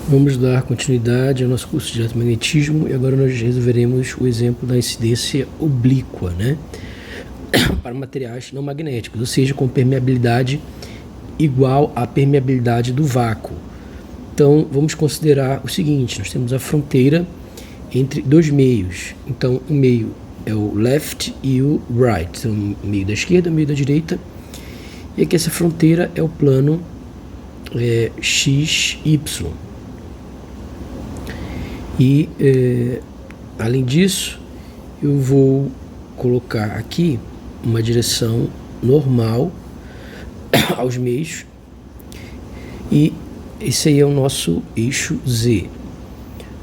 Vamos dar continuidade ao nosso curso de eletromagnetismo e agora nós resolveremos o exemplo da incidência oblíqua, né? Para materiais não magnéticos, ou seja, com permeabilidade igual à permeabilidade do vácuo. Então, vamos considerar o seguinte: nós temos a fronteira entre dois meios. Então, o meio é o left e o right, então, o meio da esquerda e o meio da direita. E aqui essa fronteira é o plano XY. E, além disso, eu vou colocar aqui uma direção normal aos meios. E esse aí é o nosso eixo Z.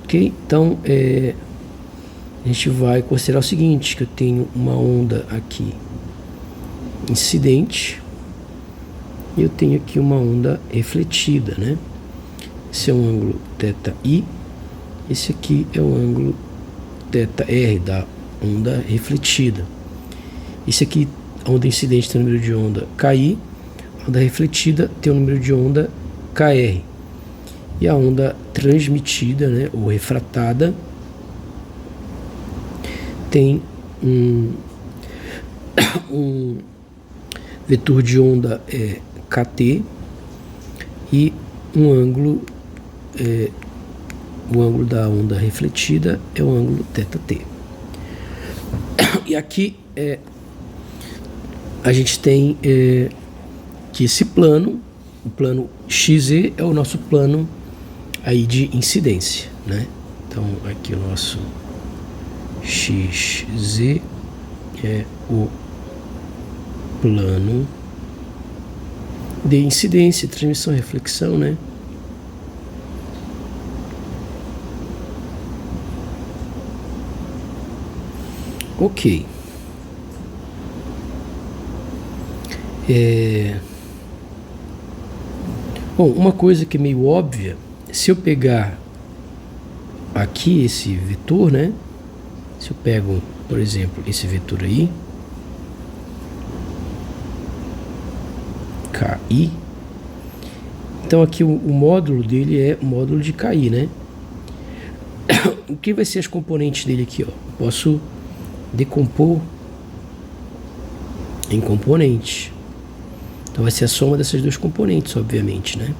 Ok? Então, a gente vai considerar o seguinte, que eu tenho uma onda aqui incidente e eu tenho aqui uma onda refletida, né? Esse é um ângulo θi, esse aqui é o ângulo θr da onda refletida. Esse aqui, a onda incidente tem o número de onda KI, a onda refletida tem o número de onda KR. E a onda transmitida, né, ou refratada, tem um vetor de onda KT e um ângulo, o ângulo da onda refletida é o ângulo θt. E aqui a gente tem que esse plano, o plano XZ é o nosso plano aí de incidência, né? Então aqui o nosso XZ é o plano de incidência, transmissão e reflexão, né? Ok. Bom, uma coisa que é meio óbvia, se eu pegar aqui esse vetor, né? Se eu pego, por exemplo, esse vetor aí, KI, então aqui o módulo dele é o módulo de KI, né? O que vai ser as componentes dele aqui, ó? Eu posso decompor em componentes. Então vai ser a soma dessas duas componentes, obviamente, né?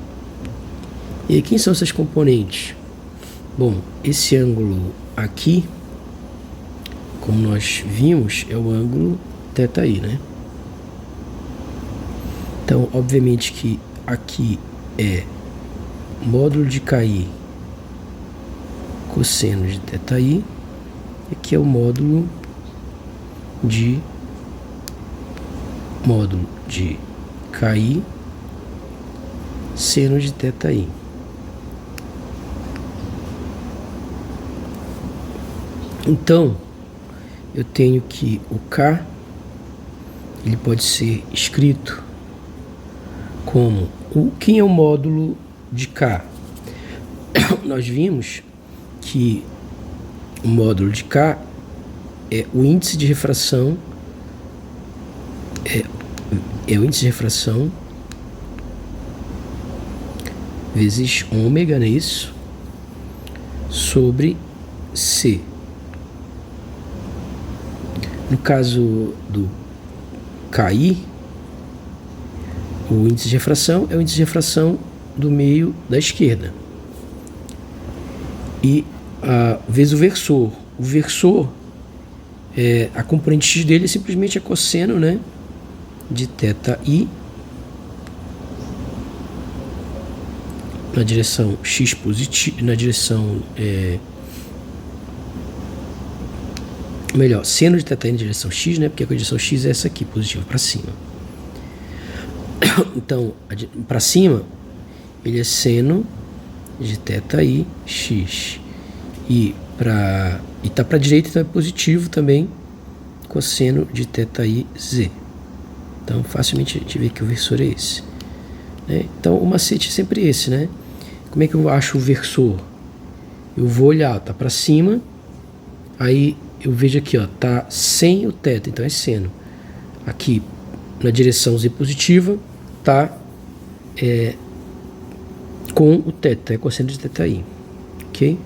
E aí, quem são essas componentes? Bom, esse ângulo aqui, como nós vimos, é o ângulo θi, né? Então, obviamente que aqui é módulo de KI cosseno de θi, e aqui é o módulo de KI seno de θi. Então, eu tenho que o K, ele pode ser escrito como quem é o módulo de K? Nós vimos que o módulo de K é o índice de refração, é o índice de refração vezes ômega, não é isso? Sobre C. No caso do KI, o índice de refração é o índice de refração do meio da esquerda. E vezes o versor. O versor, a componente X dele simplesmente é cosseno, né, de θi na direção X positiva, na direção melhor, seno de θi na direção X, né? Porque a direção X é essa aqui, positiva para cima. Então, para cima, ele é seno de θi X. E tá para a direita, então é positivo também, cosseno de θi Z. Então, facilmente a gente vê que o versor é esse, né? Então, o macete é sempre esse, né? Como é que eu acho o versor? Eu vou olhar, tá para cima, aí eu vejo aqui, ó, tá sem o θ, então é seno. Aqui na direção Z positiva tá com o θ, cosseno de θi, ok?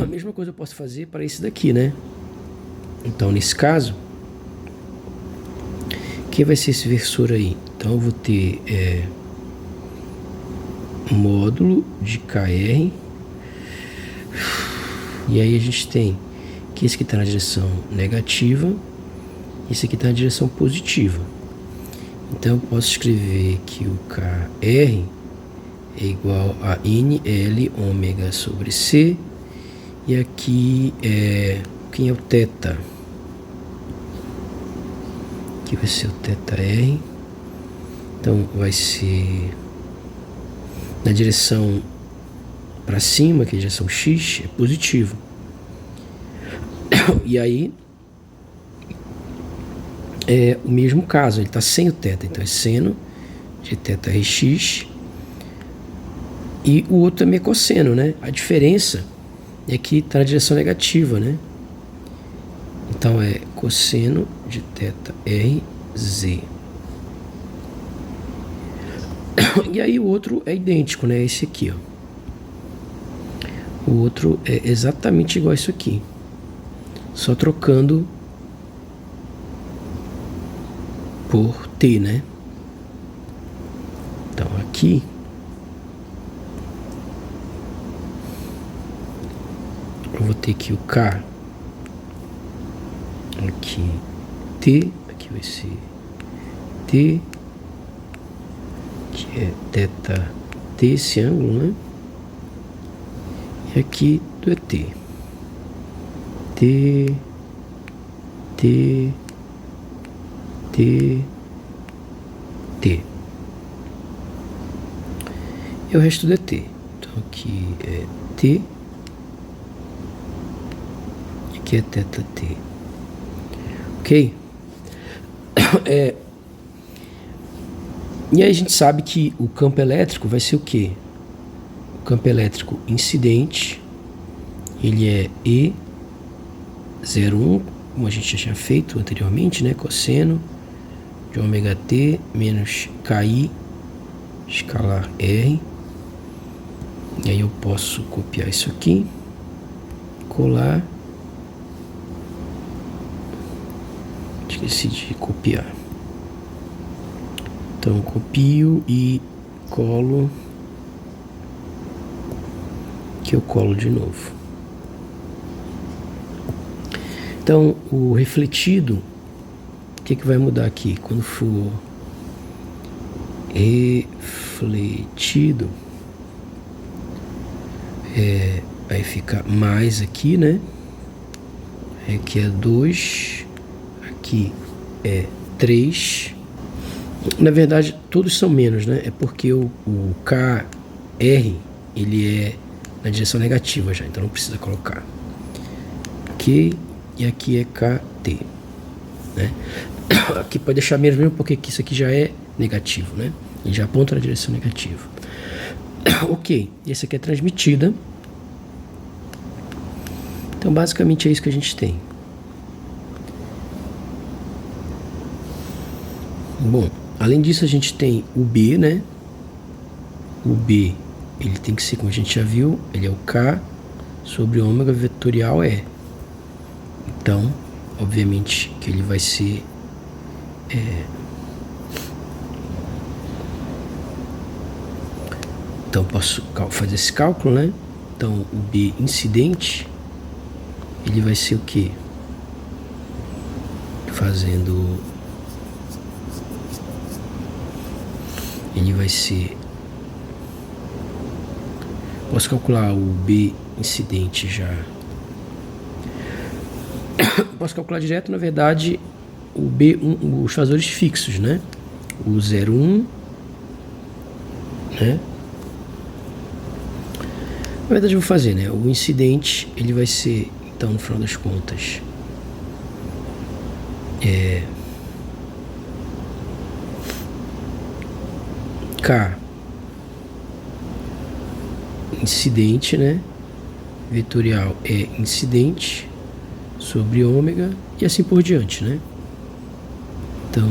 A mesma coisa eu posso fazer para esse daqui, né? Então, nesse caso, quem vai ser esse versor aí? Então, eu vou ter módulo de KR, e aí a gente tem que esse aqui está na direção negativa, esse aqui está na direção positiva. Então, eu posso escrever que o KR é igual a NL ômega sobre C, e aqui quem é o θ? Aqui vai ser o θr. Então vai ser na direção para cima, que é a direção x, é positivo. E aí é o mesmo caso, ele está sem o θ, então é seno de θrx. E o outro também é cosseno, né? A diferença é que está na direção negativa, né? Então é cosseno de θrz. E aí o outro é idêntico, né? Esse aqui, ó. O outro é exatamente igual a isso aqui. Só trocando por t, né? Então aqui eu vou ter aqui o K, aqui T, aqui vai ser T, que é θ T, esse ângulo, né? E aqui do ET. T, T, T, T. E o resto do ET. Então aqui é T, aqui é θt. Ok? E aí a gente sabe que o campo elétrico vai ser o quê? O campo elétrico incidente, ele é E01, como a gente já tinha feito anteriormente, né? Cosseno de ômega t menos KI escalar R. E aí eu posso copiar isso aqui, colar. Esqueci de copiar. Então copio e colo, que eu colo de novo. Então o refletido, o que vai mudar aqui? Quando for refletido, vai ficar mais aqui, né? Aqui é 2, aqui é 3. Na verdade, todos são menos, né? É porque o KR, ele é na direção negativa já, então não precisa colocar. Ok, e aqui é KT, né? Aqui pode deixar menos mesmo, porque isso aqui já é negativo, né? Ele já aponta na direção negativa. Ok, esse aqui é transmitida. Então, basicamente é isso que a gente tem. Bom, além disso a gente tem o B, né? O B, ele tem que ser, como a gente já viu, ele é o K sobre ômega vetorial E. Então, obviamente que ele vai ser então posso fazer esse cálculo, né? Então o B incidente, ele vai ser o quê? Fazendo, ele vai ser, posso calcular o B incidente já. Posso calcular direto, na verdade, o B1, os fazores fixos, né? O 0,1, né? Na verdade eu vou fazer, né? O incidente, ele vai ser, então, no final das contas, K incidente, né? Vetorial é incidente sobre ômega e assim por diante, né? Então,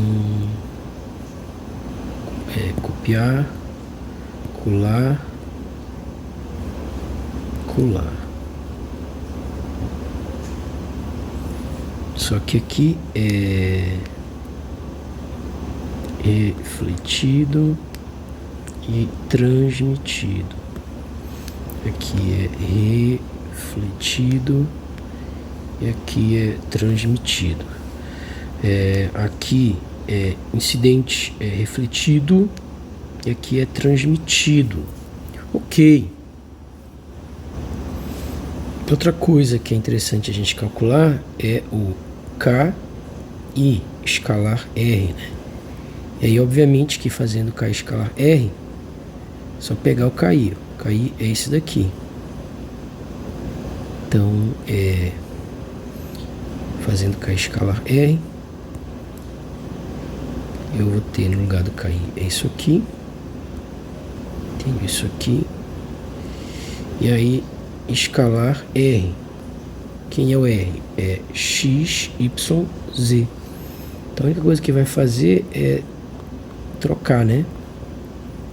copiar, colar, colar. Só que aqui é refletido e transmitido. Aqui é refletido e aqui é transmitido. Aqui é incidente, é refletido e aqui é transmitido. Ok. Outra coisa que é interessante a gente calcular é o KI escalar R, né? E aí, obviamente, que fazendo KI escalar R, só pegar o KI. O KI é esse daqui. Então, fazendo KI escalar R, eu vou ter no lugar do KI é isso aqui. Tenho isso aqui. E aí, escalar R. Quem é o R? É x, y, z. Então a única coisa que vai fazer é trocar, né?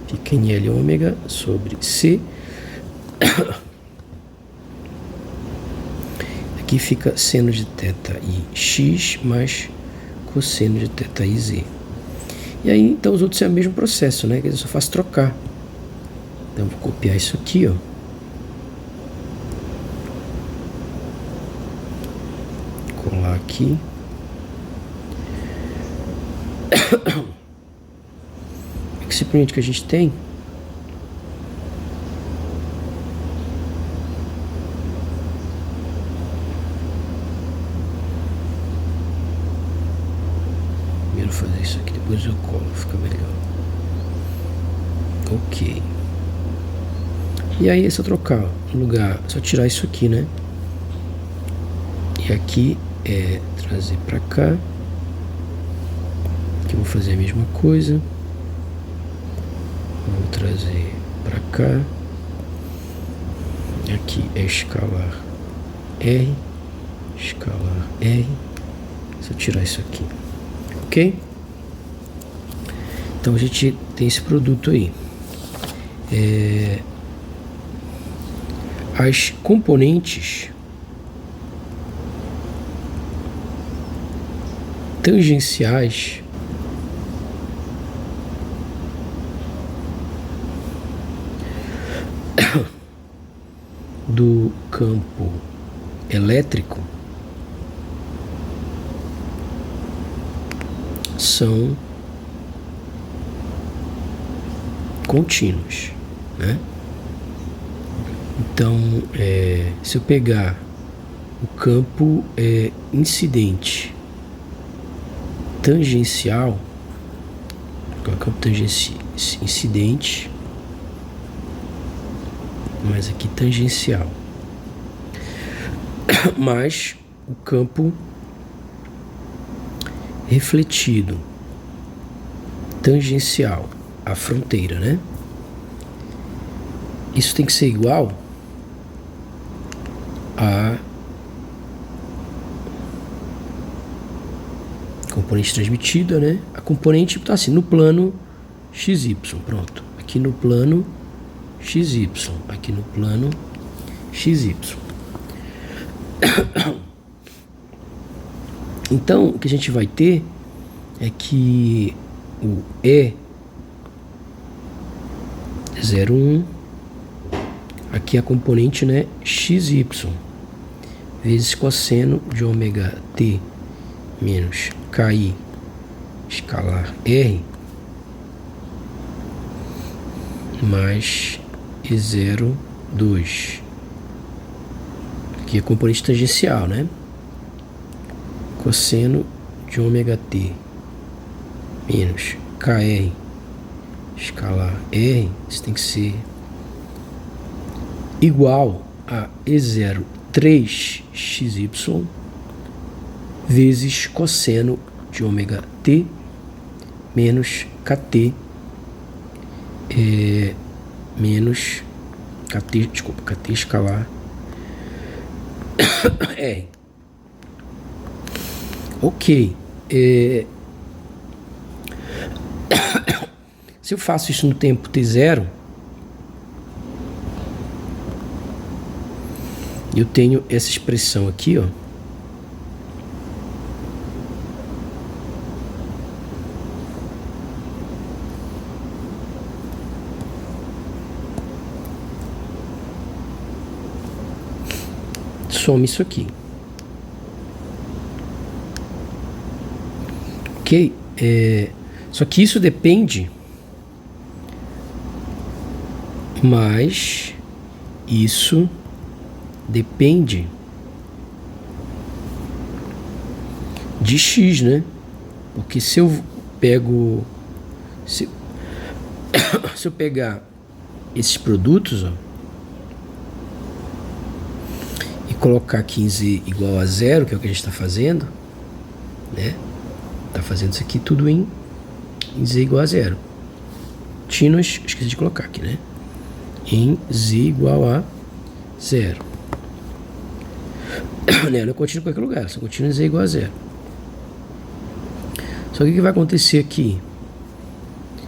Fica em L ômega sobre C. Aqui fica seno de θ e x mais cosseno de θ e z. E aí, então, os outros é o mesmo processo, né? Quer dizer, eu só faço trocar. Então, vou copiar isso aqui, ó. Colar aqui. Esse print que a gente tem primeiro fazer isso aqui, depois eu colo, fica melhor. Ok. E aí é só trocar no lugar, só tirar isso aqui, né? E aqui é trazer pra cá. Aqui eu vou fazer a mesma coisa. Vou trazer para cá. Aqui é escalar R. Escalar R. Só tirar isso aqui. Ok? Então a gente tem esse produto aí. As componentes tangenciais do campo elétrico são contínuos, né? Então, se eu pegar o campo incidente tangencial, o campo incidente, mas aqui tangencial, mais o campo refletido tangencial à fronteira, né? Isso tem que ser igual a componente transmitida, né? A componente está assim no plano XY, pronto. Aqui no plano XY, aqui no plano XY. Então, o que a gente vai ter é que o E01, aqui a componente, né, XY, vezes cosseno de ômega t menos KI escalar R, mais E02. Aqui é componente tangencial, né? Cosseno de ômega t menos KR escalar R, isso tem que ser igual a E03xy vezes cosseno de ômega t menos KT menos KT, desculpa, KT escalar R. Ok. Se eu faço isso no tempo t0, eu tenho essa expressão aqui, ó. Some isso aqui. Ok? Só que isso depende, mas isso depende de x, né? Porque se eu pego, se eu pegar esses produtos, ó, e colocar aqui em z igual a 0, que é o que a gente está fazendo, né? Tá fazendo isso aqui tudo em z igual a 0. Contínuas, esqueci de colocar aqui, né? Em z igual a 0. Não é contínuo em qualquer lugar, são contínuos em z igual a 0. Só que o que vai acontecer aqui?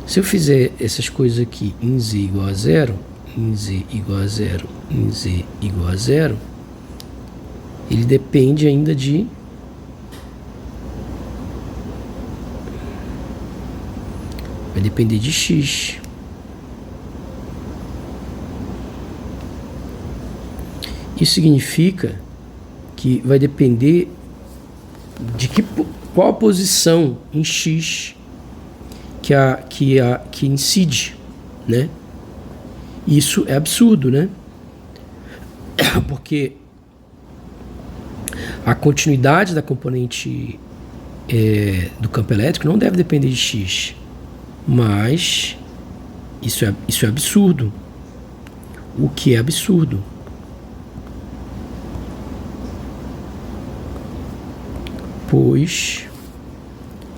Se eu fizer essas coisas aqui em z igual a 0, em z igual a 0, em z igual a 0, ele depende ainda de vai depender de x. Isso significa que vai depender de qual a posição em x que incide, né? Isso é absurdo, né? Porque a continuidade da componente do campo elétrico não deve depender de x. Mas isso é absurdo. O que é absurdo? Pois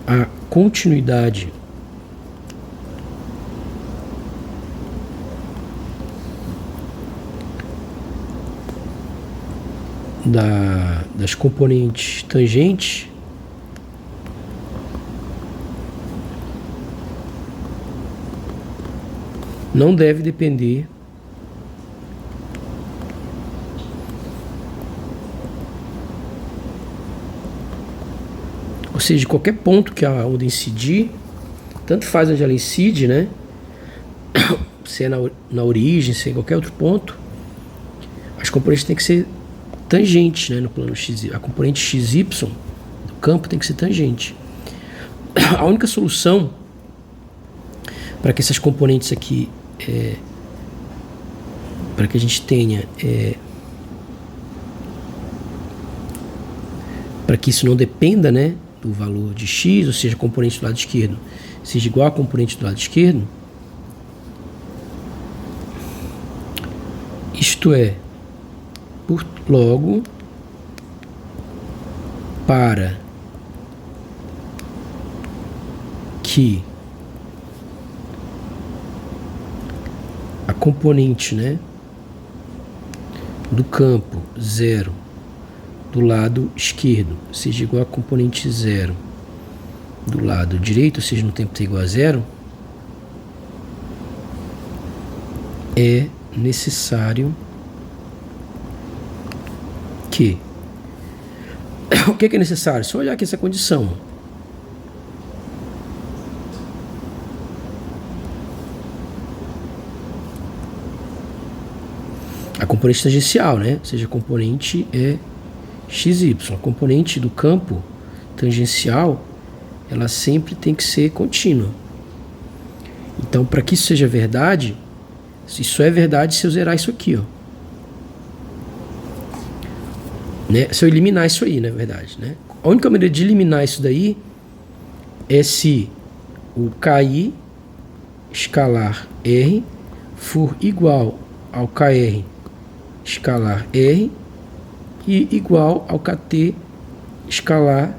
a continuidade das componentes tangentes não deve depender ou seja, de qualquer ponto que a onda incidir, tanto faz onde ela incide, né? Se é na origem, se é em qualquer outro ponto, as componentes têm que ser tangentes, né? No plano x, a componente xy do campo tem que ser tangente. A única solução para que essas componentes aqui para que a gente tenha para que isso não dependa, né, do valor de x, ou seja, a componente do lado esquerdo seja igual à componente do lado esquerdo, isto é, logo, para que a componente, né, do campo 0 do lado esquerdo seja igual a componente 0 do lado direito, ou seja, no tempo t igual a 0, é necessário que... O que é necessário? Só olhar aqui essa condição. A componente tangencial, né? Ou seja, a componente é xy. A componente do campo tangencial, ela sempre tem que ser contínua. Então, para que isso seja verdade, isso é verdade se eu zerar isso aqui, ó. Né? Se eu eliminar isso aí, na verdade, né? A única maneira de eliminar isso daí é se o KI escalar R for igual ao KR escalar R e igual ao KT escalar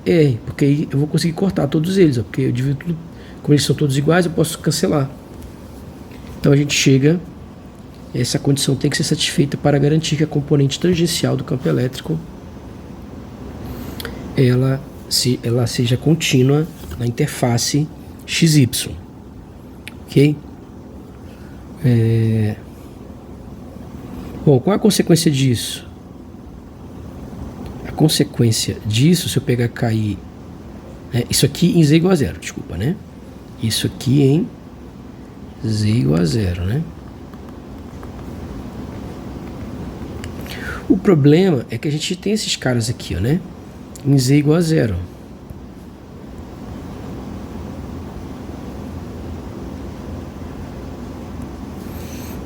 R, porque aí eu vou conseguir cortar todos eles, ó, porque eu divido tudo, como eles são todos iguais, eu posso cancelar. Então a gente chega, essa condição tem que ser satisfeita para garantir que a componente tangencial do campo elétrico ela seja contínua na interface XY, ok? Bom, qual é a consequência disso? consequência disso, se eu pegar KI, né, isso aqui em Z igual a zero, desculpa, né? Isso aqui em Z igual a zero, né? O problema é que a gente tem esses caras aqui, ó, né? Em Z igual a zero.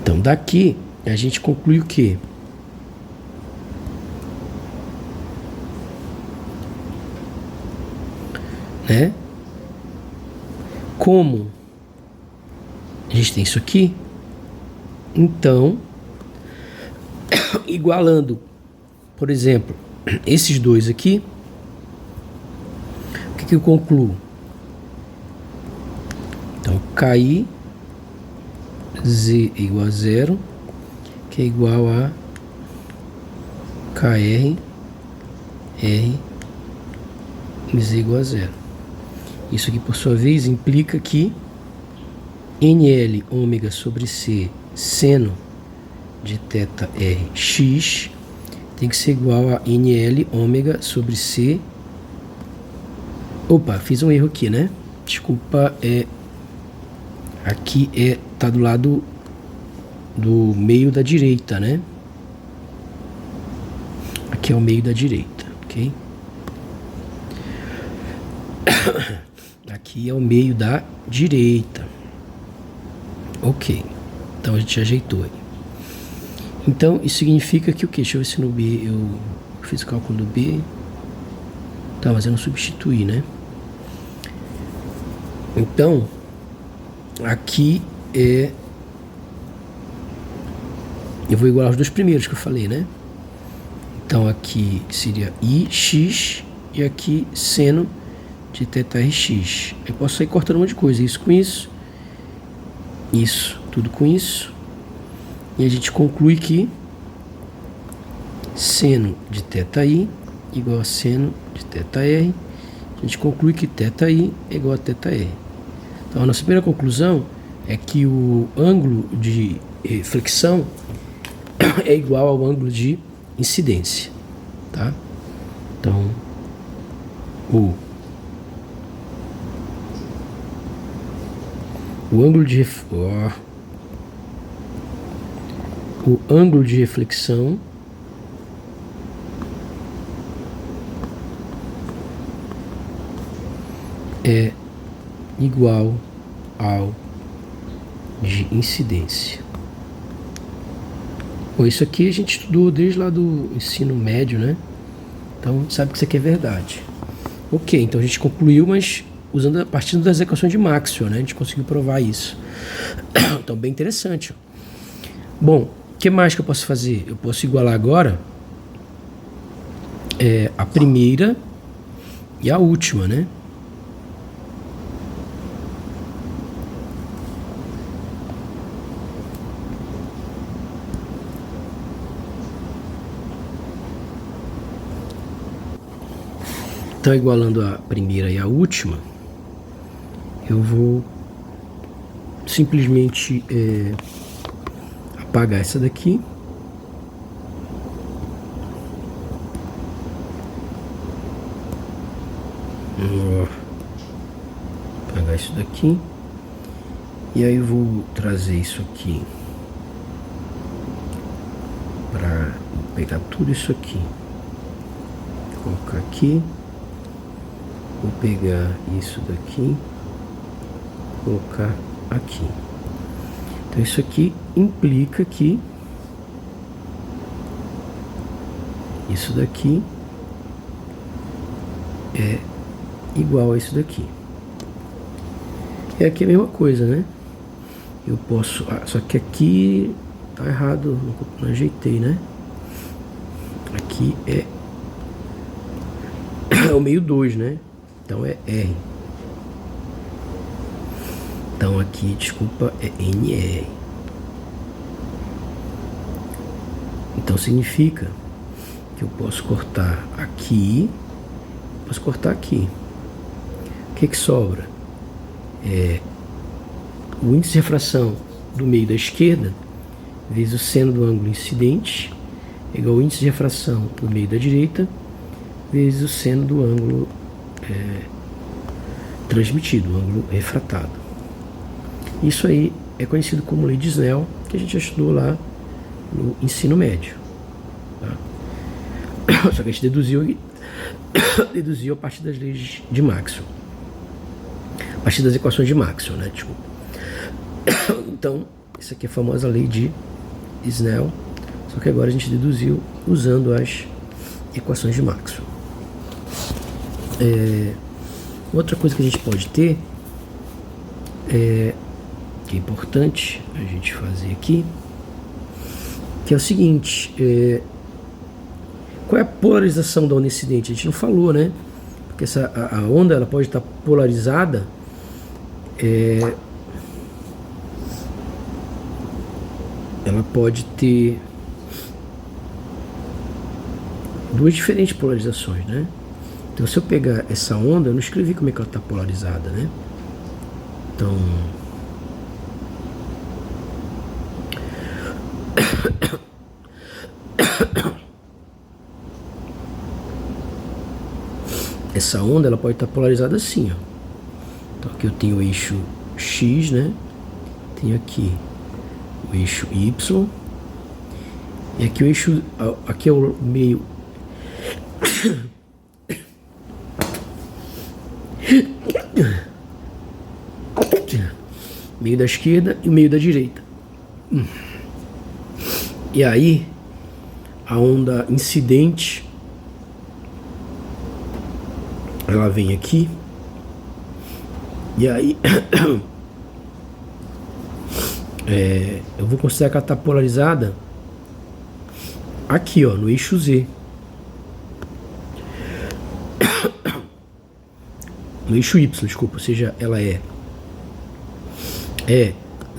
Então, daqui, a gente conclui o quê? Né? Como a gente tem isso aqui, então, igualando, por exemplo, esses dois aqui, o que eu concluo? Então, KI Z igual a zero, que é igual a KR R em Z igual a zero. Isso aqui, por sua vez, implica que NL ômega sobre C seno de θ R x tem que ser igual a NL ômega sobre C. Opa, fiz um erro aqui, né? Desculpa, aqui tá do lado do meio da direita, né? Aqui é o meio da direita, ok? Aqui é o meio da direita. Ok. Então a gente ajeitou aí. Então isso significa que o quê? Deixa eu ver se no B eu fiz o cálculo do B. Tá, mas eu não substituí, né? Então, aqui eu vou igualar os dois primeiros que eu falei, né? Então aqui seria IX e aqui seno de θRx. Eu posso sair cortando um monte de coisa. Isso com isso. Isso, tudo com isso. E a gente conclui que seno de θi igual a seno de θr. A gente conclui que θi é igual a θr. Então a nossa primeira conclusão é que o ângulo de reflexão é igual ao ângulo de incidência, tá? Então o ângulo de reflexão é igual ao de incidência. Bom, isso aqui a gente estudou desde lá do ensino médio, né? Então sabe que isso aqui é verdade. Ok, então a gente concluiu, mas partindo das equações de Maxwell, né? A gente conseguiu provar isso. Então bem interessante. Bom, o que mais que eu posso fazer? Eu posso igualar agora a primeira e a última, né? Então, igualando a primeira e a última, eu vou simplesmente apagar essa daqui. Vou apagar isso daqui. E aí eu vou trazer isso aqui para pegar tudo isso aqui. Colocar aqui. Vou pegar isso daqui, colocar aqui. Então isso aqui implica que isso daqui é igual a isso daqui. E aqui é a mesma coisa, né? Eu posso... só que aqui tá errado, não ajeitei, né? Aqui é o meio 2, né? Então é R. Então aqui, desculpa, é NR. Então significa que eu posso cortar aqui, posso cortar aqui. O que sobra? O índice de refração do meio da esquerda vezes o seno do ângulo incidente é igual ao índice de refração do meio da direita vezes o seno do ângulo transmitido, o ângulo refratado. Isso aí é conhecido como lei de Snell, que a gente já estudou lá no ensino médio. Tá? Só que a gente deduziu a partir das leis de Maxwell. A partir das equações de Maxwell, né? Tipo. Então, isso aqui é a famosa lei de Snell, só que agora a gente deduziu usando as equações de Maxwell. Outra coisa que a gente pode ter, que é importante a gente fazer aqui, que é o seguinte, qual é a polarização da onda incidente? A gente não falou, né? Porque a onda ela pode estar polarizada, ela pode ter duas diferentes polarizações, né? Então, se eu pegar essa onda, eu não escrevi como é que ela está polarizada, né? Então, essa onda ela pode estar polarizada assim, ó. Então, aqui eu tenho o eixo X, né? Tenho aqui o eixo Y. E aqui o eixo, aqui é o meio meio da esquerda e o meio da direita. E aí a onda incidente ela vem aqui, e aí eu vou considerar que ela está polarizada aqui, ó, no eixo Z. No eixo Y, desculpa, ou seja, ela é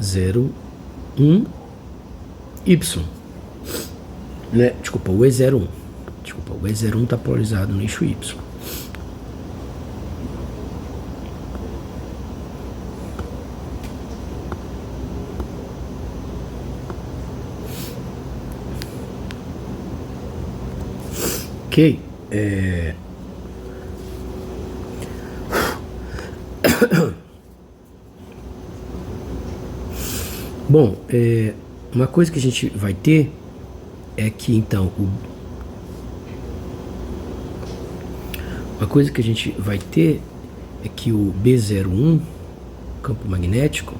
0, 1, Y. Né? Desculpa, o E01. Desculpa, o E01 está polarizado no eixo Y. Ok. Bom, uma coisa que a gente vai ter é que então uma coisa que a gente vai ter é que o B01, campo magnético,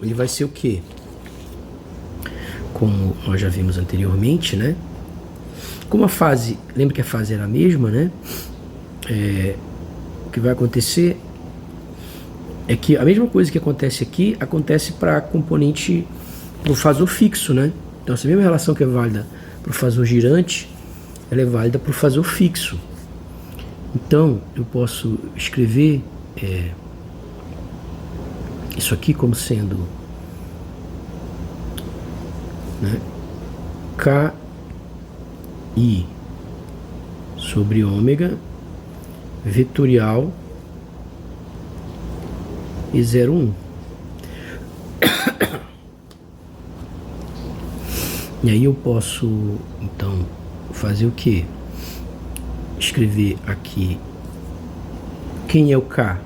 ele vai ser o quê? Como nós já vimos anteriormente, né? Como a fase, lembra que a fase era a mesma, né? O que vai acontecer é que a mesma coisa que acontece aqui acontece para componente do fasor fixo, né? Então essa mesma relação que é válida para o fasor girante, ela é válida para o fasor fixo. Então eu posso escrever isso aqui como sendo, né, KI sobre ômega vetorial E01. E aí eu posso então fazer o que? Escrever aqui quem é o K.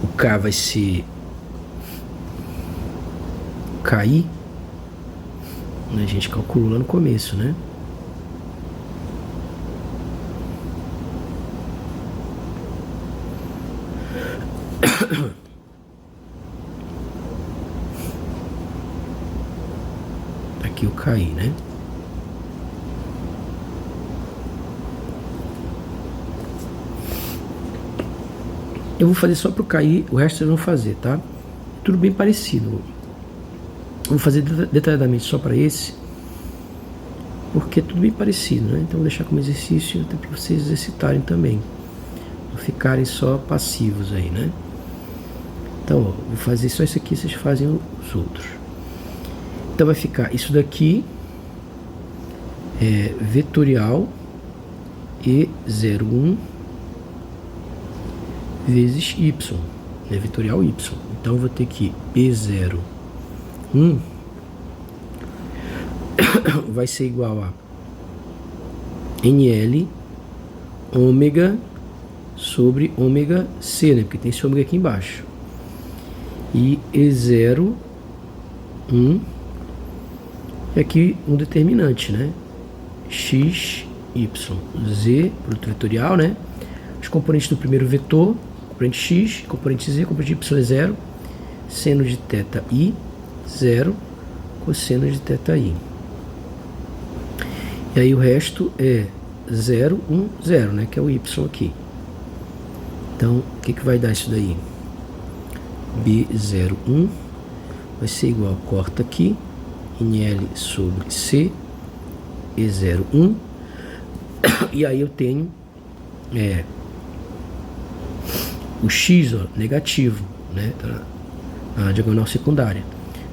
O K vai ser KI. A gente calculou lá no começo, né? Aqui o KI, né? Eu vou fazer só para o KI, o resto vocês vão fazer, tá? Tudo bem parecido. Vou fazer detalhadamente só para esse, porque é tudo bem parecido, né? Então vou deixar como exercício até para vocês exercitarem também, não ficarem só passivos aí, né? Então, ó, vou fazer só isso aqui, vocês fazem os outros. Então vai ficar isso daqui vetorial E01 vezes Y, né? Vetorial Y. Então eu vou ter que B01 vai ser igual a NL ômega sobre ômega C, né? Porque tem esse ômega aqui embaixo. E E0, 1. E aqui um determinante, né? X, Y, Z, produto vetorial, né? Os componentes do primeiro vetor, componente X, componente Z, componente Y é 0. Seno de θ I, 0. Cosseno de θ I. E aí o resto é 0, 1, 0, né? Que é o Y aqui. Então, o que vai dar isso daí? B01 vai ser igual, corta aqui, NL sobre C, E01. E aí eu tenho o X, ó, negativo, né? A diagonal secundária.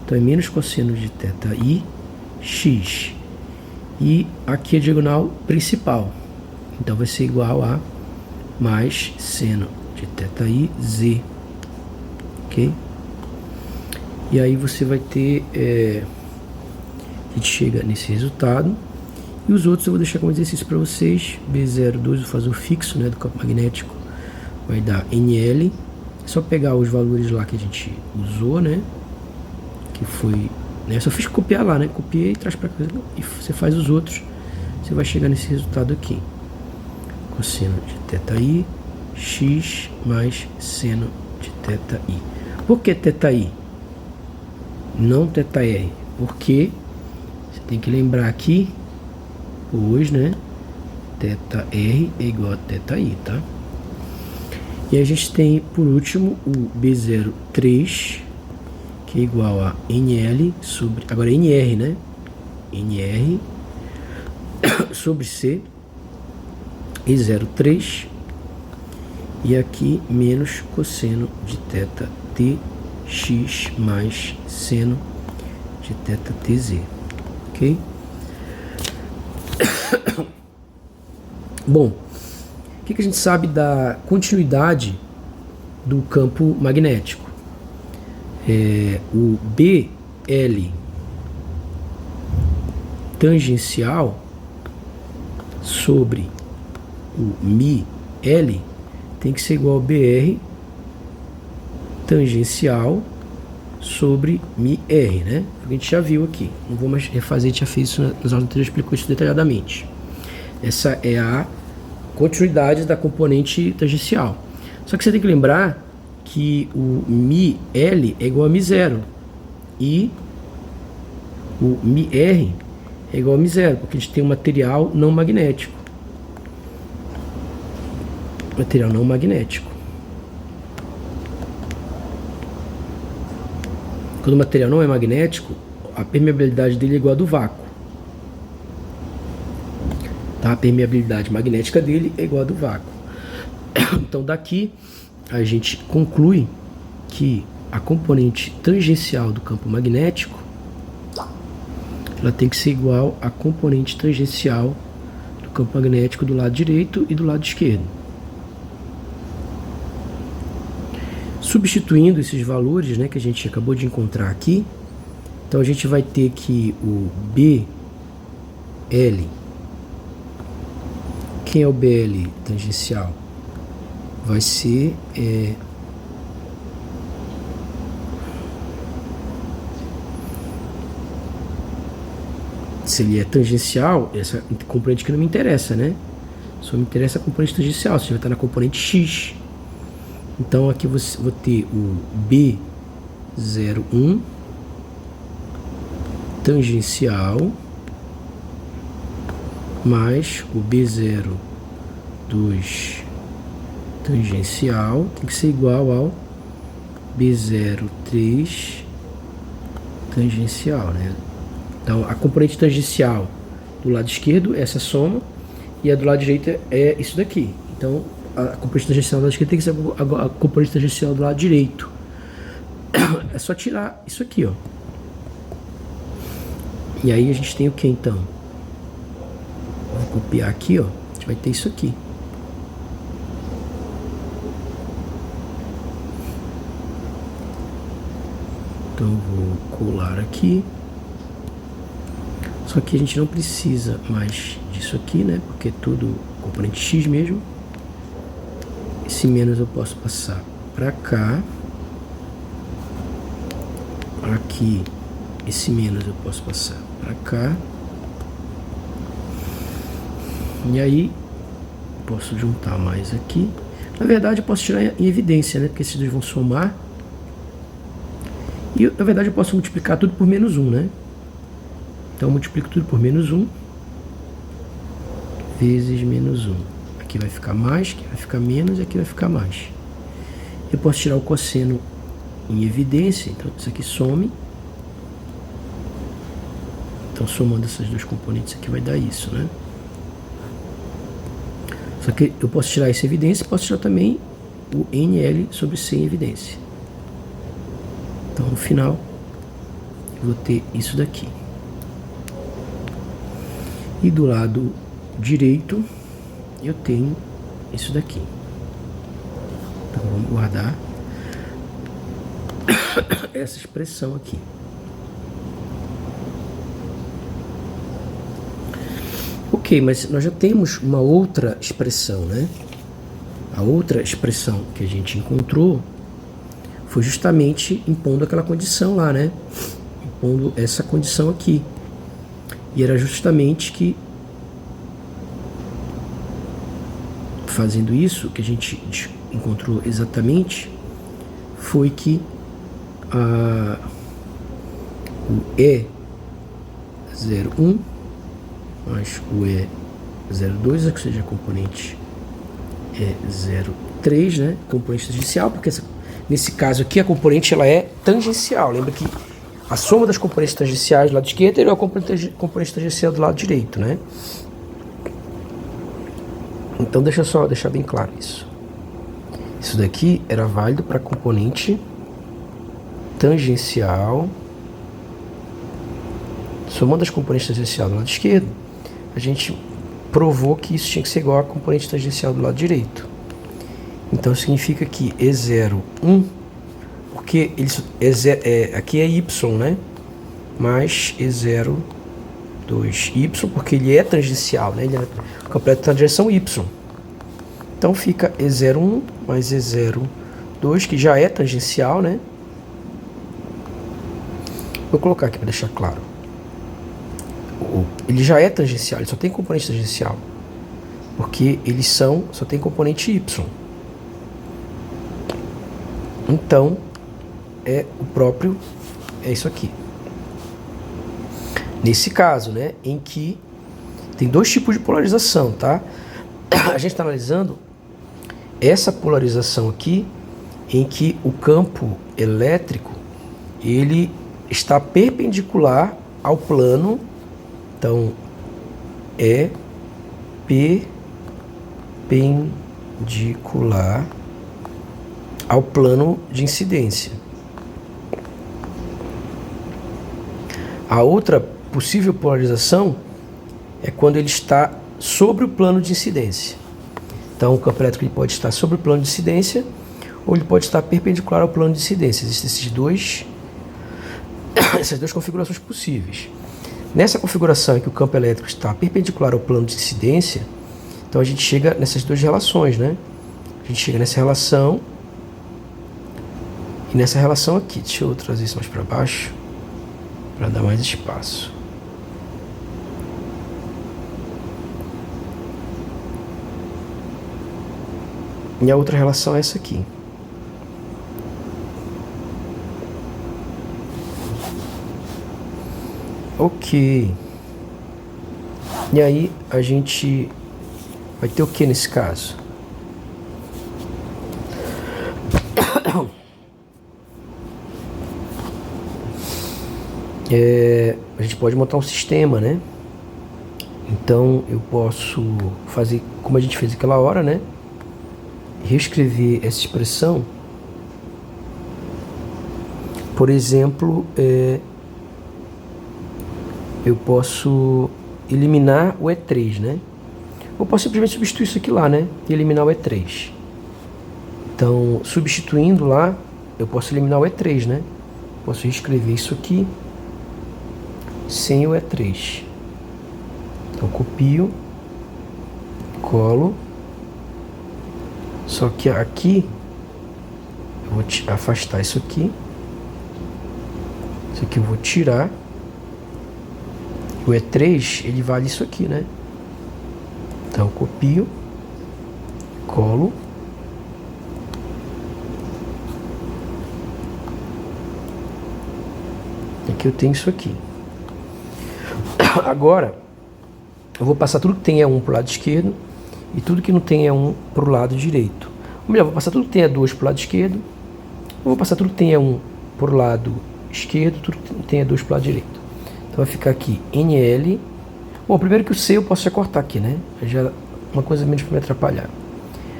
Então é menos cosseno de θ I, X. E aqui a diagonal principal. Então vai ser igual a mais seno de θ I, Z. Ok? E aí você vai ter... a gente chega nesse resultado. E os outros eu vou deixar como exercício para vocês. B02 eu vou fazer o fixo, né, do campo magnético. Vai dar NL. É só pegar os valores lá que a gente usou, né? Que foi... né, só fiz copiar lá, né? Copiei, traz para cá e você faz os outros. Você vai chegar nesse resultado aqui. Cosseno de θ I, X mais seno de θ I. Por que θ I? Não θ R. Porque você tem que lembrar aqui, pois, né? θ R é igual a θ I, tá? E a gente tem, por último, o B03, que é igual a NL sobre... agora é NR, né? NR sobre C, E03. E aqui, menos cosseno de θ TX mais seno de θ TZ. Ok? Bom, o que a gente sabe da continuidade do campo magnético? O BL tangencial sobre o ML tem que ser igual ao BR tangencial sobre MR, né? A gente já viu aqui. Não vou mais refazer, a gente já fez isso nas aulas anteriores, explicou isso detalhadamente. Essa é a continuidade da componente tangencial. Só que você tem que lembrar que o ML é igual a M0 e o MR é igual a M0, porque a gente tem um material não magnético. Material não magnético. Quando o material não é magnético, a permeabilidade dele é igual a do vácuo. Tá? A permeabilidade magnética dele é igual a do vácuo. Então daqui a gente conclui que a componente tangencial do campo magnético ela tem que ser igual à componente tangencial do campo magnético do lado direito e do lado esquerdo. Substituindo esses valores, né, que a gente acabou de encontrar aqui, então a gente vai ter que o BL, quem é o BL tangencial? Vai ser se ele é tangencial, essa componente que não me interessa, né? Só me interessa a componente tangencial, você vai estar na componente X. Então aqui você vou ter o B01 tangencial mais o B02 tangencial, tem que ser igual ao B03 tangencial, né? Então a componente tangencial do lado esquerdo é essa soma e a do lado direito é isso daqui. Então a componente tangencial do lado esquerdo tem que ser a componente tangencial do lado direito. É só tirar isso aqui, ó. E aí a gente tem o que então? Vou copiar aqui, ó. A gente vai ter isso aqui. Então vou colar aqui. Só que a gente não precisa mais disso aqui, né? Porque é tudo componente x mesmo. Esse menos eu posso passar para cá. Aqui, esse menos eu posso passar para cá. E aí, posso juntar mais aqui. Na verdade, eu posso tirar em evidência, né? Porque esses dois vão somar. E, na verdade, eu posso multiplicar tudo por menos 1, né? Então, eu multiplico tudo por menos 1 vezes menos 1. Aqui vai ficar mais, aqui vai ficar menos e aqui vai ficar mais. Eu posso tirar o cosseno em evidência, então isso aqui some. Então, somando essas duas componentes aqui vai dar isso, né? Só que eu posso tirar essa evidência e posso tirar também o NL sobre C em evidência. Então, no final, eu vou ter isso daqui. E do lado direito, eu tenho isso daqui. Então, vamos guardar essa expressão aqui. Ok, mas nós já temos uma outra expressão, né? A outra expressão que a gente encontrou foi justamente impondo aquela condição lá, né? Impondo essa condição aqui. E era justamente que, fazendo isso, que a gente encontrou exatamente, foi que o E01 mais o E02, que seja a componente E03, né? Componente tangencial, porque nesse caso aqui a componente ela é tangencial. Lembra que a soma das componentes tangenciais do lado esquerdo é a componente tangencial do lado direito, né? Então deixa eu só deixar bem claro isso. Isso daqui era válido para a componente tangencial. Somando as componentes tangenciais do lado esquerdo, a gente provou que isso tinha que ser igual à componente tangencial do lado direito. Então significa que E01, porque aqui é y, né? Mais E02y, porque ele é tangencial, né? Ele é completo da direção y. Então fica E01 mais E02, que já é tangencial, né? Vou colocar aqui para deixar claro. Ele já é tangencial, ele só tem componente tangencial. Porque eles só tem componente y. Então, é isso aqui. Nesse caso, né, em que tem dois tipos de polarização, tá? A gente está analisando essa polarização aqui, em que o campo elétrico, ele está perpendicular ao plano, então, é perpendicular ao plano de incidência. A outra possível polarização é quando ele está sobre o plano de incidência. Então, o campo elétrico ele pode estar sobre o plano de incidência ou ele pode estar perpendicular ao plano de incidência. Existem essas duas configurações possíveis. Nessa configuração em que o campo elétrico está perpendicular ao plano de incidência, então a gente chega nessas duas relações, né? A gente chega nessa relação e nessa relação aqui. Deixa eu trazer isso mais para baixo, para dar mais espaço. E a outra relação é essa aqui. Ok. E aí a gente vai ter o que nesse caso? A gente pode montar um sistema, né? Então eu posso fazer como a gente fez aquela hora, né? Reescrever essa expressão. Por exemplo, eu posso eliminar o E3, né? Ou posso simplesmente substituir isso aqui lá, né? E eliminar o E3. Então, substituindo lá, eu posso eliminar o E3, né? Posso reescrever isso aqui sem o E3. Então copio, colo, só que aqui eu vou afastar isso aqui eu vou tirar. O E3 ele vale isso aqui, né? Então copio, colo, aqui eu tenho isso aqui. Agora eu vou passar tudo que tem E1 para o lado esquerdo e tudo que não tem E1 para o lado direito. Ou melhor, vou passar tudo que tem E2 para o lado esquerdo, ou vou passar tudo que tem E1 para o lado esquerdo, tudo que tem E2 para o lado direito. Então vai ficar aqui NL. Bom, primeiro que o C eu posso já cortar aqui, né? Já uma coisa menos para me atrapalhar.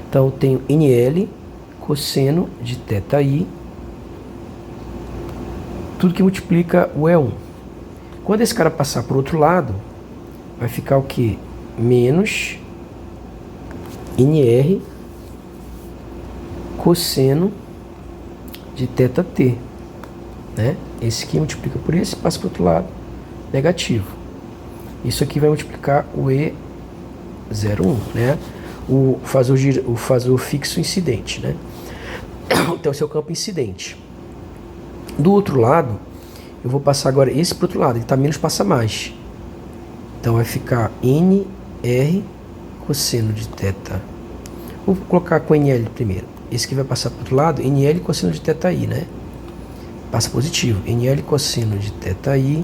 Então eu tenho NL cosseno de θi, tudo que multiplica o E1. Quando esse cara passar para o outro lado, vai ficar o que? Menos NR cosseno de θt, né? Esse aqui multiplica por esse, passa para o outro lado, negativo. Isso aqui vai multiplicar o E01, né? O fasor fixo incidente, né? Então esse é o campo incidente. Do outro lado, eu vou passar agora esse para o outro lado, ele está menos, passa mais. Então vai ficar NR cosseno de θ. Vou colocar com NL primeiro. Esse aqui vai passar para o outro lado, NL cosseno de θi, né? Passa positivo. NL cosseno de θi.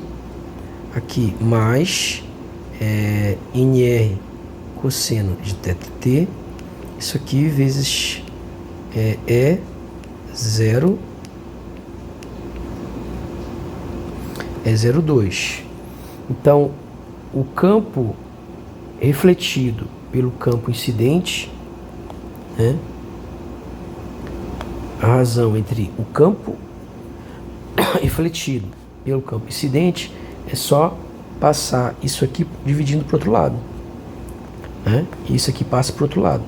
Aqui mais NR cosseno de θt. Isso aqui vezes E0 é 0,2. Então, o campo refletido pelo campo incidente, né? A razão entre o campo refletido pelo campo incidente é só passar isso aqui dividindo para o outro lado, né? E isso aqui passa para o outro lado.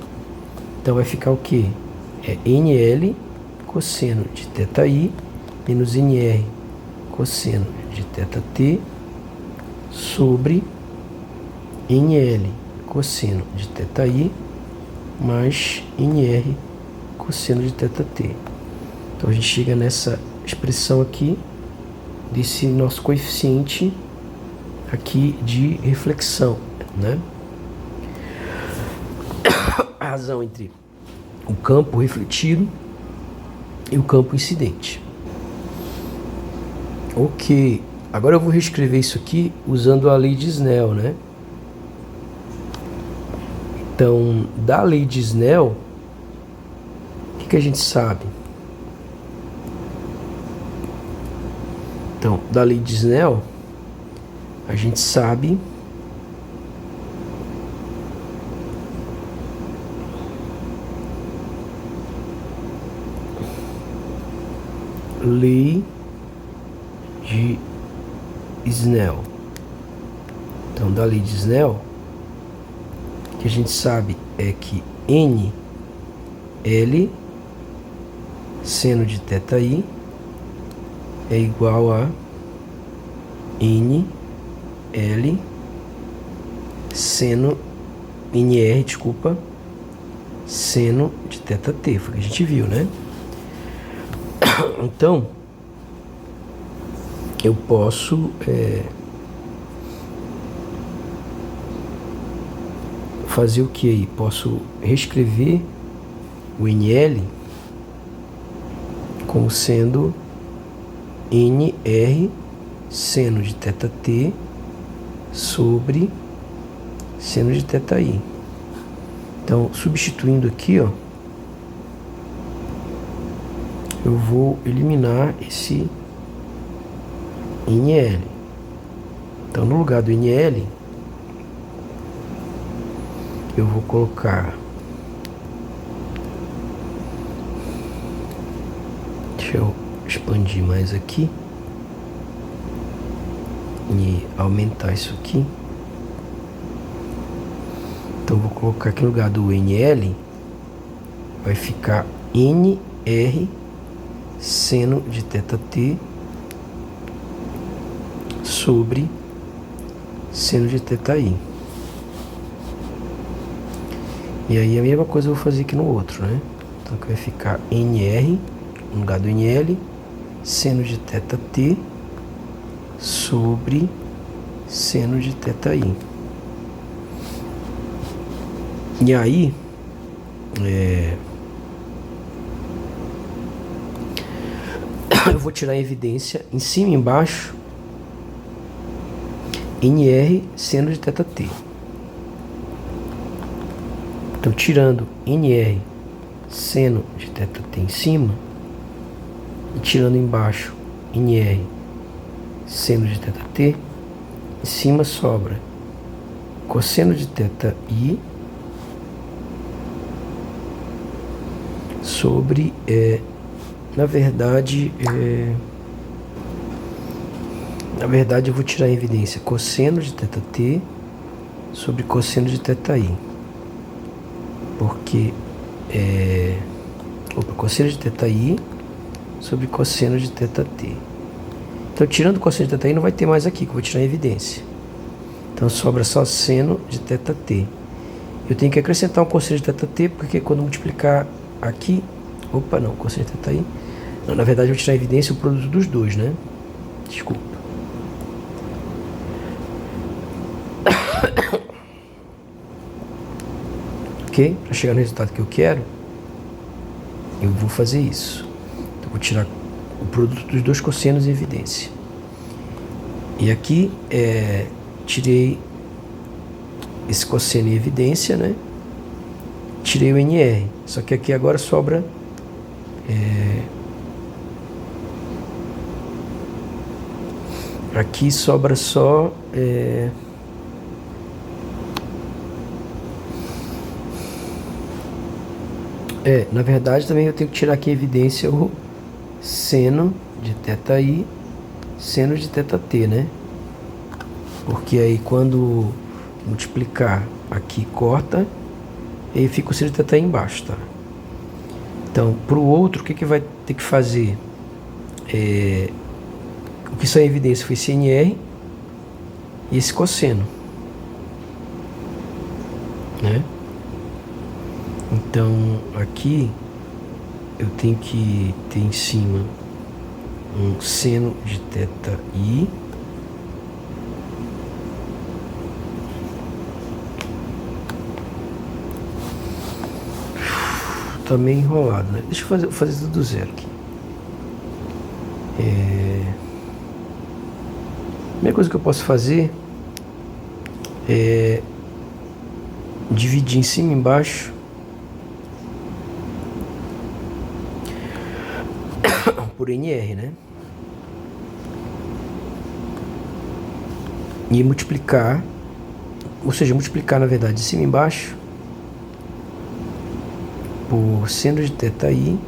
Então vai ficar o que? É NL cosseno de θi menos NR cosseno de θt sobre NL cosseno de θi mais NR cosseno de θt. Então a gente chega nessa expressão aqui desse nosso coeficiente aqui de reflexão, né? A razão entre o campo refletido e o campo incidente. Ok, agora eu vou reescrever isso aqui usando a lei de Snell, né? Então, da lei de Snell, o que a gente sabe? Então, da lei de Snell, a gente sabe lei de Snell. Então, da lei de Snell, o que a gente sabe é que N L seno de θi é igual a N L seno NR, desculpa, seno de θt. Foi o que a gente viu, né? Então, eu posso fazer o que aí? Posso reescrever o NL como sendo NR seno de θt sobre seno de θi. Então, substituindo aqui, ó, eu vou eliminar esse NL. Então, no lugar do NL, eu vou colocar, deixa eu expandir mais aqui e aumentar isso aqui. Então, vou colocar aqui no lugar do NL, vai ficar NR seno de θt sobre seno de θi. E aí a mesma coisa eu vou fazer aqui no outro, né? Então aqui vai ficar NR, no lugar do NL, seno de θt sobre seno de θi. E aí, eu vou tirar a evidência em cima e embaixo, NR seno de θt. Então, tirando NR seno de θt em cima e tirando embaixo NR seno de θt, em cima sobra cosseno de θi sobre, na verdade eu vou tirar a evidência cosseno de θt sobre cosseno de θi, porque cosseno de θi sobre cosseno de θt. Então, tirando cosseno de θi, não vai ter mais aqui, que eu vou tirar a evidência. Então, sobra só seno de θt. Eu tenho que acrescentar um cosseno de θt, porque quando multiplicar aqui... cosseno de θi... Não, na verdade, eu vou tirar a evidência o produto dos dois, né? Desculpa. Ok? Para chegar no resultado que eu quero, eu vou fazer isso. Então, eu vou tirar o produto dos dois cossenos em evidência. E aqui, tirei esse cosseno em evidência, né? Tirei o NR. Só que aqui agora sobra... aqui sobra só... na verdade também eu tenho que tirar aqui em evidência o seno de θi, seno de θt, né? Porque aí quando multiplicar aqui corta, e aí fica o seno de θi embaixo, tá? Então, para o outro, o que vai ter que fazer? O que saiu em evidência foi esse NR e esse cosseno, né? Então, aqui eu tenho que ter em cima um seno de θi tá meio enrolado, né? Deixa eu fazer tudo do zero aqui. A primeira coisa que eu posso fazer é dividir em cima e embaixo por NR, né? E multiplicar, ou seja, multiplicar na verdade de cima e embaixo por seno de θi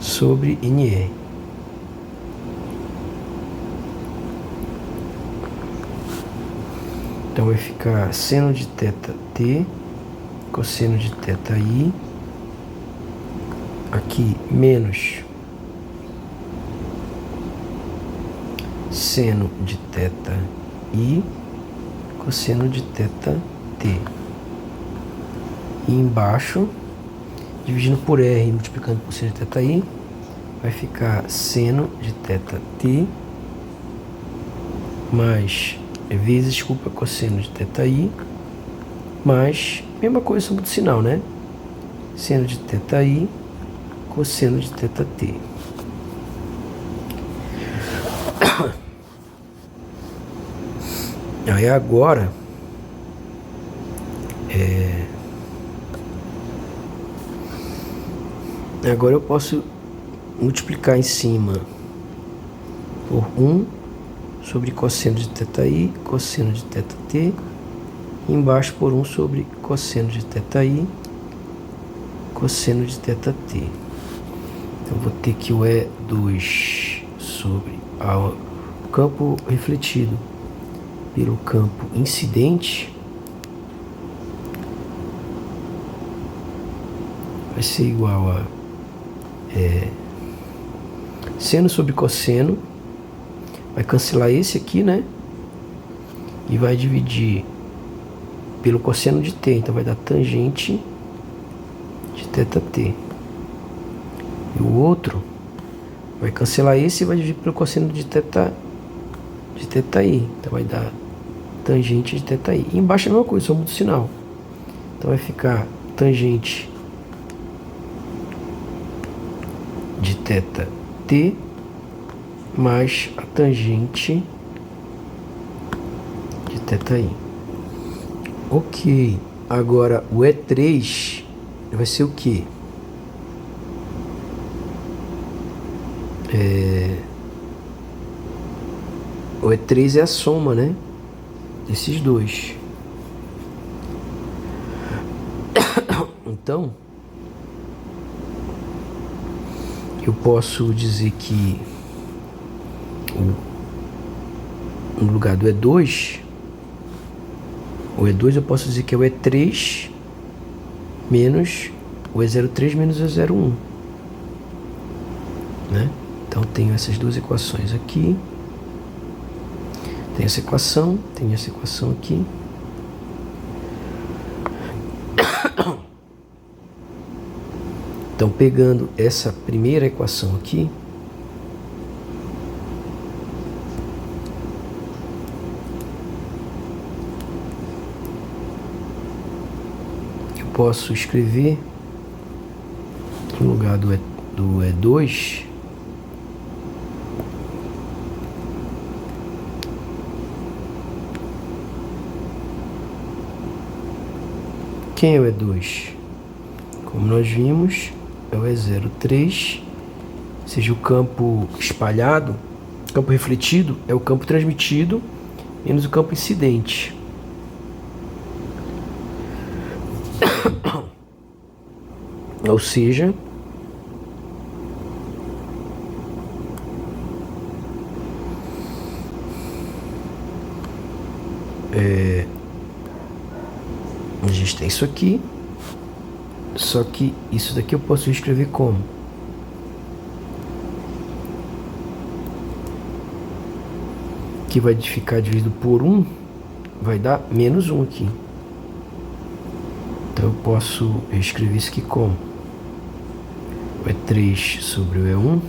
sobre NR. Então vai ficar seno de θt cosseno de θi aqui menos seno de θi cosseno de θt. E embaixo, dividindo por R e multiplicando por seno de θi, vai ficar seno de θt mais vezes, cosseno de θi mais, mesma coisa sobre o sinal, né? Seno de θi cosseno de θt. Aí agora eu posso multiplicar em cima por 1 sobre cosseno de θi, cosseno de θt, e embaixo por 1 sobre cosseno de θi, cosseno de θt. Então vou ter que o E2 sobre o campo refletido pelo campo incidente vai ser igual a seno sobre cosseno, vai cancelar esse aqui, né? E vai dividir pelo cosseno de t. Então vai dar tangente de θt. E o outro vai cancelar esse e vai dividir pelo cosseno de θi. Então vai dar tangente de θi. E embaixo é a mesma coisa, só muda o sinal. Então vai ficar tangente de θt mais a tangente de θi. Ok. Agora o E3 vai ser o quê? O E3 é a soma, né? Desses dois. Então, eu posso dizer que no lugar do E2, o E2 eu posso dizer que é o E3 menos o E03 menos o E01, né? Então tenho essas duas equações aqui. Tem essa equação, tem essa equação aqui. Então, pegando essa primeira equação aqui, eu posso escrever no lugar do E2, quem é o E2? Como nós vimos, é o E03, ou seja, o campo espalhado, o campo refletido é o campo transmitido menos o campo incidente. Ou seja, a gente tem isso aqui, só que isso daqui eu posso escrever como? Que vai ficar dividido por 1, vai dar menos 1 aqui. Então eu posso escrever isso aqui como? O E3 sobre o E1.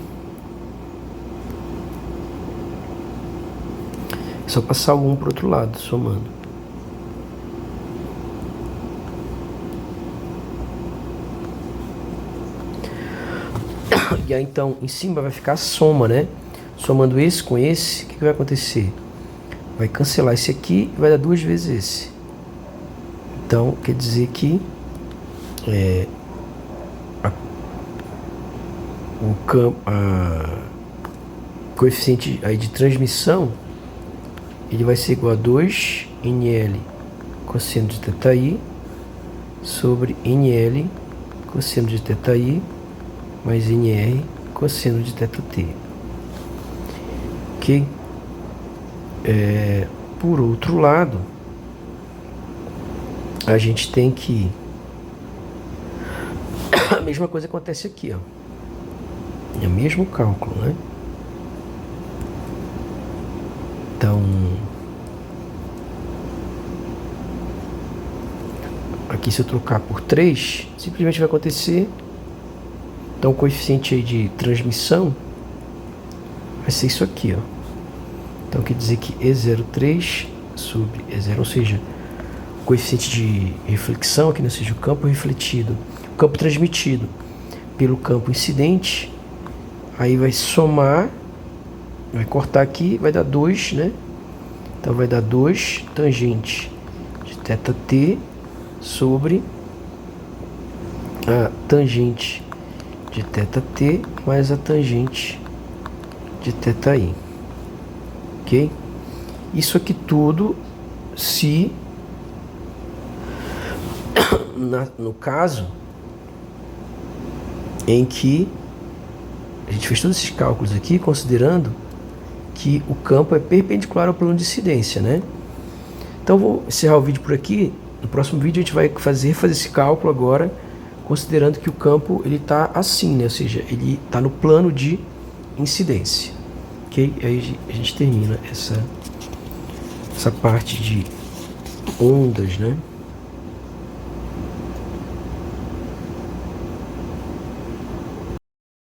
É só passar o 1 para o outro lado, somando. E aí então em cima vai ficar a soma, né? Somando esse com esse, o que vai acontecer? Vai cancelar esse aqui e vai dar 2 vezes esse. Então quer dizer que o coeficiente aí de transmissão ele vai ser igual a 2 NL cosseno de θi sobre NL cosseno de θi mais NR cosseno de θt. Ok? Por outro lado, a gente tem que a mesma coisa acontece aqui, ó. É o mesmo cálculo, né? Então, aqui se eu trocar por 3, simplesmente vai acontecer. Então o coeficiente aí de transmissão vai ser isso aqui, ó. Então quer dizer que E03 sobre E0, ou seja, o coeficiente de reflexão aqui, ou seja, o campo refletido, o campo transmitido pelo campo incidente, aí vai somar, vai cortar aqui, vai dar 2, né? Então vai dar 2 tangente de θt sobre a tangente de θt mais a tangente de θi. Ok? Isso aqui tudo se no caso em que a gente fez todos esses cálculos aqui considerando que o campo é perpendicular ao plano de incidência, né? Então vou encerrar o vídeo por aqui. No próximo vídeo a gente vai fazer esse cálculo agora, considerando que o campo ele está assim, né? Ou seja, ele está no plano de incidência. Ok? Aí a gente termina essa parte de ondas, né?